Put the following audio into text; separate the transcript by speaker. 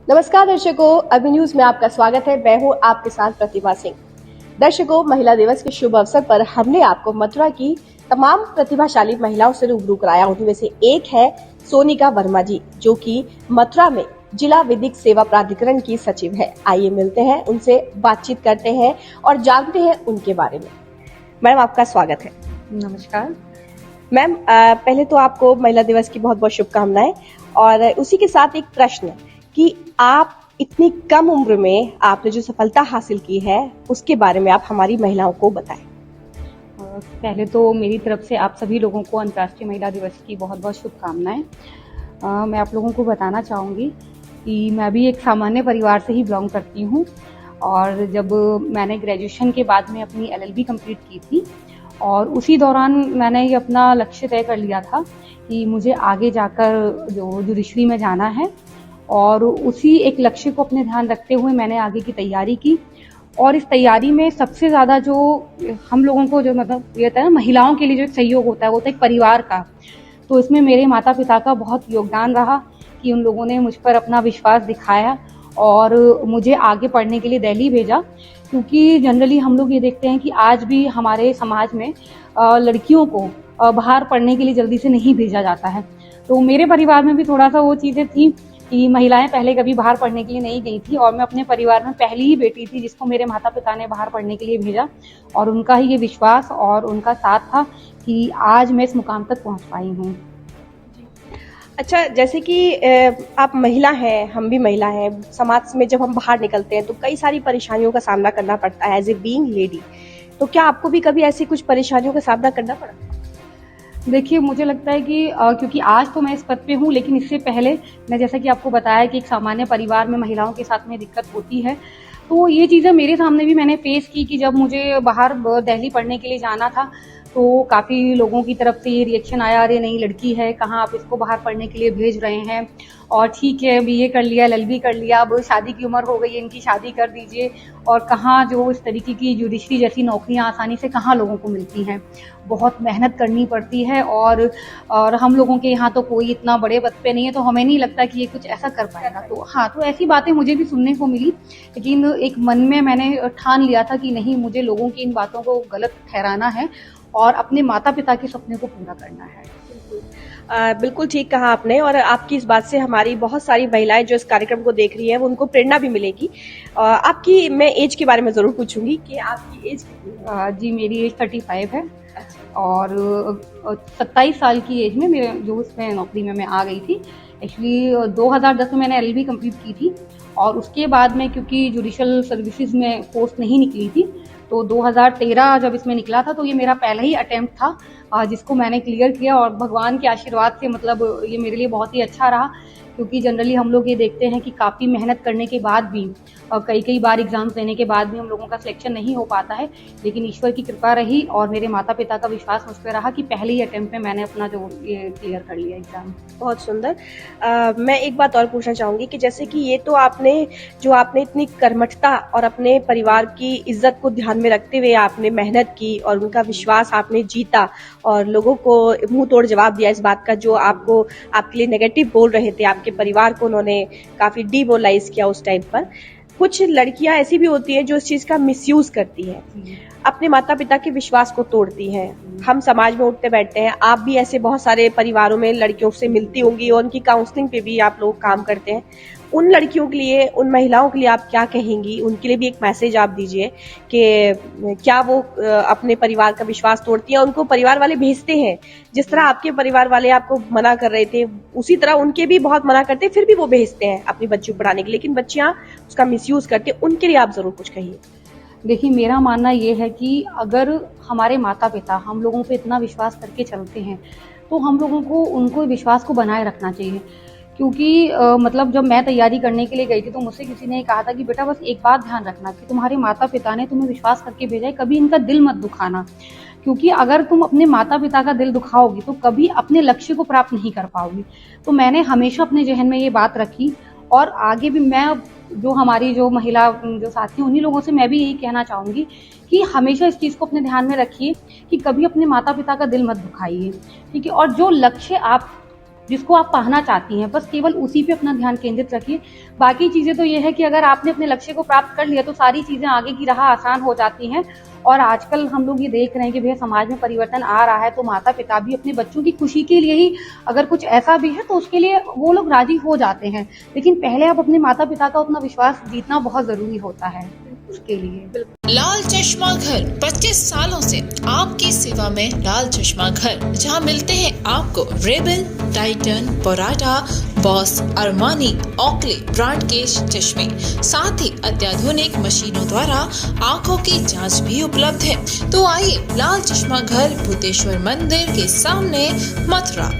Speaker 1: नमस्कार दर्शकों, अभी न्यूज में आपका स्वागत है। मैं हूं आपके साथ प्रतिभा सिंह। दर्शकों, महिला दिवस के शुभ अवसर पर हमने आपको मथुरा की तमाम प्रतिभाशाली महिलाओं से रूबरू कराया। उनमें में से एक है सोनिका वर्मा जी, जो कि मथुरा में जिला विधिक सेवा प्राधिकरण की सचिव है। आइए मिलते हैं, उनसे बातचीत करते हैं और जानते हैं उनके बारे में। मैडम, आपका स्वागत है।
Speaker 2: नमस्कार
Speaker 1: मैम, पहले तो आपको महिला दिवस की बहुत बहुत शुभकामनाएं और उसी के साथ एक प्रश्न कि आप इतनी कम उम्र में आपने जो सफलता हासिल की है उसके बारे में आप हमारी महिलाओं को बताएं।
Speaker 2: पहले तो मेरी तरफ से आप सभी लोगों को अंतर्राष्ट्रीय महिला दिवस की बहुत बहुत शुभकामनाएं। मैं आप लोगों को बताना चाहूँगी कि मैं भी एक सामान्य परिवार से ही बिलोंग करती हूँ और जब मैंने ग्रेजुएशन के बाद में अपनी LLB कंप्लीट की थी और उसी दौरान मैंने ये अपना लक्ष्य तय कर लिया था कि मुझे आगे जाकर जो जुडिशरी में जाना है और उसी एक लक्ष्य को अपने ध्यान रखते हुए मैंने आगे की तैयारी की। और इस तैयारी में सबसे ज़्यादा जो हम लोगों को जो मतलब ये होता है ना, महिलाओं के लिए जो एक सहयोग होता है वो होता है एक परिवार का। तो इसमें मेरे माता पिता का बहुत योगदान रहा कि उन लोगों ने मुझ पर अपना विश्वास दिखाया और मुझे आगे पढ़ने के लिए दिल्ली भेजा। क्योंकि जनरली हम लोग ये देखते हैं कि आज भी हमारे समाज में लड़कियों को बाहर पढ़ने के लिए जल्दी से नहीं भेजा जाता है। तो मेरे परिवार में भी थोड़ा सा वो चीज़ें थी कि महिलाएं पहले कभी बाहर पढ़ने के लिए नहीं गई थी और मैं अपने परिवार में पहली ही बेटी थी जिसको मेरे माता पिता ने बाहर पढ़ने के लिए भेजा और उनका ही ये विश्वास और उनका साथ था कि आज मैं इस मुकाम तक पहुंच पाई हूँ।
Speaker 1: अच्छा, जैसे कि आप महिला हैं, हम भी महिला हैं। समाज में जब हम बाहर निकलते हैं तो कई सारी परेशानियों का सामना करना पड़ता है एज ए बीइंग लेडी। तो क्या आपको भी कभी ऐसी कुछ परेशानियों का सामना करना पड़ा?
Speaker 2: देखिए, मुझे लगता है कि क्योंकि आज तो मैं इस पद पे हूँ, लेकिन इससे पहले मैं जैसा कि आपको बताया कि एक सामान्य परिवार में महिलाओं के साथ में दिक्कत होती है। तो ये चीज़ें मेरे सामने भी मैंने फेस की कि जब मुझे बाहर दिल्ली पढ़ने के लिए जाना था तो काफ़ी लोगों की तरफ से ये रिएक्शन आया, अरे नहीं लड़की है, कहाँ आप इसको बाहर पढ़ने के लिए भेज रहे हैं, और ठीक है BA कर लिया, LLB कर लिया, अब शादी की उम्र हो गई है, इनकी शादी कर दीजिए। और कहाँ जो इस तरीके की जुडिशरी जैसी नौकरियां आसानी से कहाँ लोगों को मिलती हैं, बहुत मेहनत करनी पड़ती है और हम लोगों के यहाँ तो कोई इतना बड़े पद पे नहीं है, तो हमें नहीं लगता कि ये कुछ ऐसा कर पाएगा। तो हाँ, तो ऐसी बातें मुझे भी सुनने को मिली, लेकिन एक मन में मैंने ठान लिया था कि नहीं, मुझे लोगों की इन बातों को गलत ठहराना है और अपने माता पिता के सपने को पूरा करना है।
Speaker 1: बिल्कुल ठीक कहा आपने और आपकी इस बात से हमारी बहुत सारी महिलाएं जो इस कार्यक्रम को देख रही हैं वो उनको प्रेरणा भी मिलेगी। आपकी मैं एज के बारे में जरूर पूछूंगी कि आपकी एज कितनी है?
Speaker 2: जी, मेरी एज 35 है और 27 साल की एज में मेरे जो उसमें नौकरी में मैं आ गई थी। एक्चुअली 2010 में मैंने LLB कंप्लीट की थी और उसके बाद में क्योंकि जुडिशल सर्विसेज में पोस्ट नहीं निकली थी तो 2013 जब इसमें निकला था तो ये मेरा पहला ही अटेम्प्ट था जिसको मैंने क्लियर किया और भगवान के आशीर्वाद से मतलब ये मेरे लिए बहुत ही अच्छा रहा। क्योंकि जनरली हम लोग ये देखते हैं कि काफ़ी मेहनत करने के बाद भी कई बार एग्जाम्स देने के बाद भी हम लोगों का सिलेक्शन नहीं हो पाता है, लेकिन ईश्वर की कृपा रही और मेरे माता पिता का विश्वास मुझ पर रहा कि पहले ही अटेम्प्ट में मैंने अपना जो ये क्लियर कर लिया एग्जाम।
Speaker 1: बहुत सुंदर। मैं एक बात और पूछना चाहूंगी कि जैसे कि ये तो आपने इतनी कर्मठता और अपने परिवार की इज्जत को ध्यान में रखते हुए आपने मेहनत की और उनका विश्वास आपने जीता और लोगों को मुंह तोड़ जवाब दिया इस बात का जो आपके लिए नेगेटिव बोल रहे थे। आपके परिवार को उन्होंने काफी डिमोरलाइज किया उस टाइम पर। कुछ लड़कियां ऐसी भी होती हैं जो इस चीज का मिसयूज करती हैं, अपने माता पिता के विश्वास को तोड़ती हैं। हम समाज में उठते बैठते हैं, आप भी ऐसे बहुत सारे परिवारों में लड़कियों से मिलती होंगी और उनकी काउंसलिंग पे भी आप लोग काम करते हैं। उन लड़कियों के लिए, उन महिलाओं के लिए आप क्या कहेंगी? उनके लिए भी एक मैसेज आप दीजिए कि क्या वो अपने परिवार का विश्वास तोड़ती है, उनको परिवार वाले भेजते हैं, जिस तरह आपके परिवार वाले आपको मना कर रहे थे उसी तरह उनके भी बहुत मना करते हैं, फिर भी वो भेजते हैं अपनी बच्ची को पढ़ाने के लिए, लेकिन बच्चियां उसका मिसयूज करते हैं। उनके लिए आप जरूर कुछ कहिए।
Speaker 2: देखिए, मेरा मानना ये है कि अगर हमारे माता पिता हम लोगों पे इतना विश्वास करके चलते हैं तो हम लोगों को उनको विश्वास को बनाए रखना चाहिए। क्योंकि मतलब जब मैं तैयारी करने के लिए गई थी तो मुझसे किसी ने कहा था कि बेटा बस एक बात ध्यान रखना कि तुम्हारे माता पिता ने तुम्हें विश्वास करके भेजा है, कभी इनका दिल मत दुखाना। क्योंकि अगर तुम अपने माता पिता का दिल दुखाओगी तो कभी अपने लक्ष्य को प्राप्त नहीं कर पाओगी। तो मैंने हमेशा अपने जहन में ये बात रखी और आगे भी मैं जो हमारी जो महिला जो साथी उन्हीं लोगों से मैं भी यही कहना चाहूँगी कि हमेशा इस चीज़ को अपने ध्यान में रखिए कि कभी अपने माता पिता का दिल मत दुखाइए, ठीक है। और जो लक्ष्य आप जिसको आप पाना चाहती हैं, बस केवल उसी पे अपना ध्यान केंद्रित रखिए। बाकी चीज़ें तो ये है कि अगर आपने अपने लक्ष्य को प्राप्त कर लिया तो सारी चीज़ें आगे की राह आसान हो जाती हैं। और आजकल हम लोग ये देख रहे हैं कि भैया समाज में परिवर्तन आ रहा है, तो माता पिता भी अपने बच्चों की खुशी के लिए ही अगर कुछ ऐसा भी है तो उसके लिए वो लोग राजी हो जाते हैं। लेकिन पहले आप अपने माता पिता का उतना विश्वास जीतना बहुत ज़रूरी होता है उसके लिए।
Speaker 3: लाल चश्मा घर 25 सालों से आपकी सेवा में। लाल चश्मा घर, जहां मिलते हैं आपको Rebel, Titan, Prada, Boss, Armani, Oakley brand के चश्मे, साथ ही अत्याधुनिक मशीनों द्वारा आंखों की जांच भी उपलब्ध है। तो आइए लाल चश्मा घर, भूतेश्वर मंदिर के सामने, मथुरा।